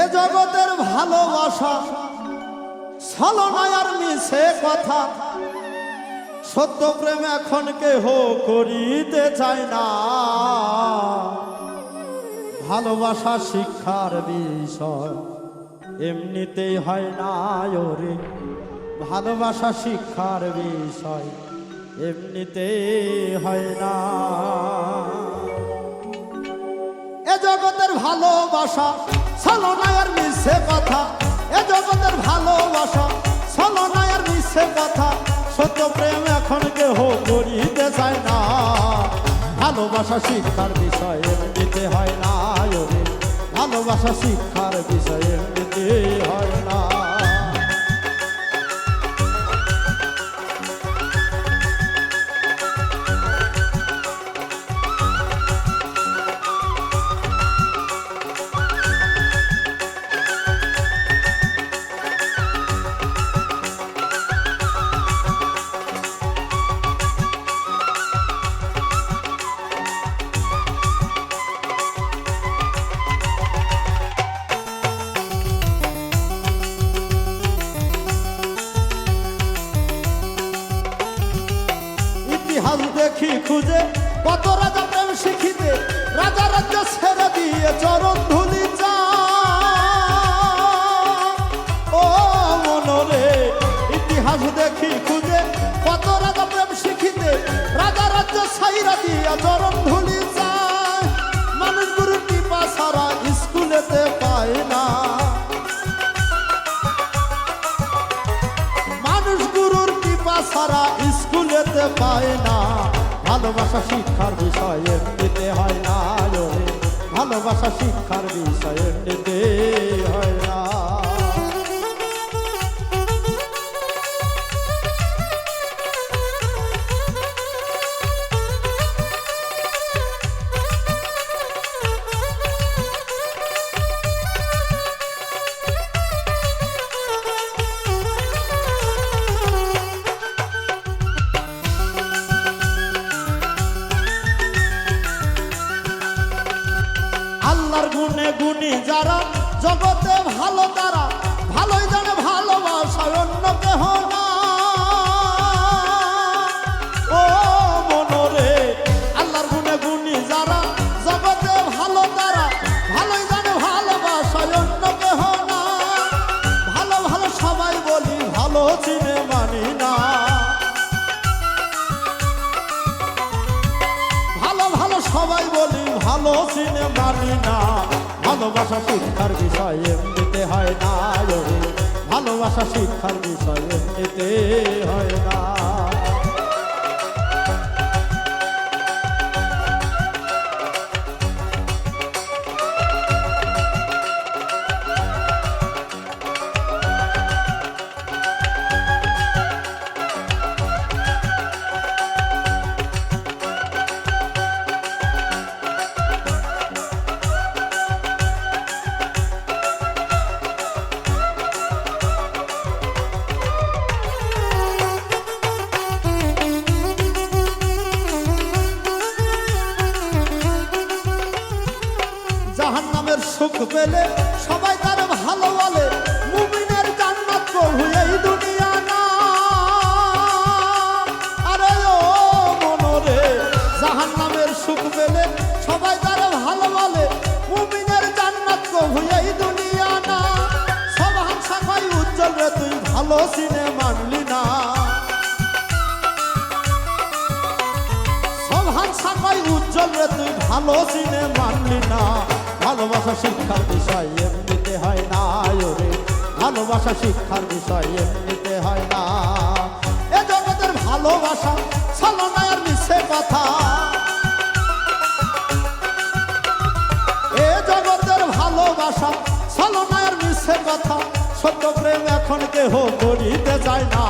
এ জগতের ভালোবাসা ছলনা আর মিছে কথা, সত্য প্রেম এখন কেহ করিতে চায় না। ভালোবাসা শিক্ষার বিষয় এমনিতেই হয় না ওরে, ভালোবাসা শিক্ষার বিষয় এমনিতেই হয় না। এ জগতের ভালোবাসা ছলনা আর মিছে কথা, এ জগতের ভালোবাসা ছলনা আর মিছে কথা, সত্য প্রেম এখন কেহ করিতে চায় না। ভালোবাসা শিক্ষার বিষয় এমনিতে হয় না ওরে, ভালোবাসা শিক্ষার বিষয় এমনিতে হয় না। ইতিহাস দেখি খুঁজে কত রাজা প্রেম শিখিতে, রাজা রাজ্য ছেড়ে দিয়ে চরণ ধুলি ও মনরে। ইতিহাস দেখি খুঁজে কত রাজা প্রেম শিখিতে, রাজা রাজ্য ছাইরা দিয়ে চরণ ধুলি যায়। মানুষ গুরু টিপা সারা স্কুলেতে পায় না, মানুষ গুরুর টিপা সারা স্কুলেতে পায় না। ভালোবাসা শিক্ষার বিষয় এমনিতে হয় না ওরে, ভালোবাসা শিক্ষার বিষয় এমনিতে হয় না। আল্লাহর গুণে গুণী যারা জগতে ভালো, তারা ভালোই জানে ভালোবাসা অন্য কেহ না। ও মনরে, আল্লাহর গুণে গুণী যারা জগতে ভালো, তারা ভালোই জানে ভালোবাসা অন্য কেহ না। ভালো ভালো সবাই বলি, ভালো চিনে মানি না। ভালো ভালো সবাই বলি, ভালো চিনে মানি না। ভালোবাসা শিক্ষার বিষয় এমনিতে হয় না ওরে, ভালোবাসা শিক্ষার বিষয় এমনিতে হয় না। জাহান্নামের সুখ পেলে সবাই তার ভালো বলে, মুমিনের জান্নাত প্রভু এই দুনিয়া না। আরে ও মনরে, জাহান্নামের সুখ পেলে সবাই তার ভালো বলে, মুমিনের জান্নাত প্রভু এই দুনিয়া না। সব হাসা খাই উজ্জ্বল রে তুই ভালো চিনে মানলি না, সব হাসা খাই উজ্জ্বল রে তুই ভালো চিনে মানলি না। ভালোবাসা শিক্ষার বিষয় এমনিতে হয় না ওরে, ভালোবাসা শিক্ষার বিষয় এমনিতে হয় না। এ জগতের ভালোবাসা ছলনা আর মিছে কথা, এ জগতের ভালোবাসা ছলনা আর মিছে কথা, সত্য প্রেম এখন কেহ করিতে চায় না।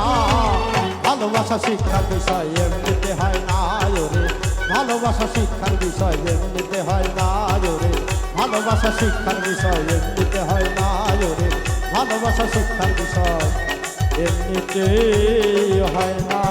ভালোবাসা শিক্ষার বিষয় এমনিতে হয় না ওরে, ভালোবাসা শিক্ষার বিষয় এমনিতে হয় না ওরে, ভালোবাসা শিক্ষার বিষয় এমনিতে হয় না ওরে, ভালোবাসা শিক্ষার বিষয় এমনিতে হয় না।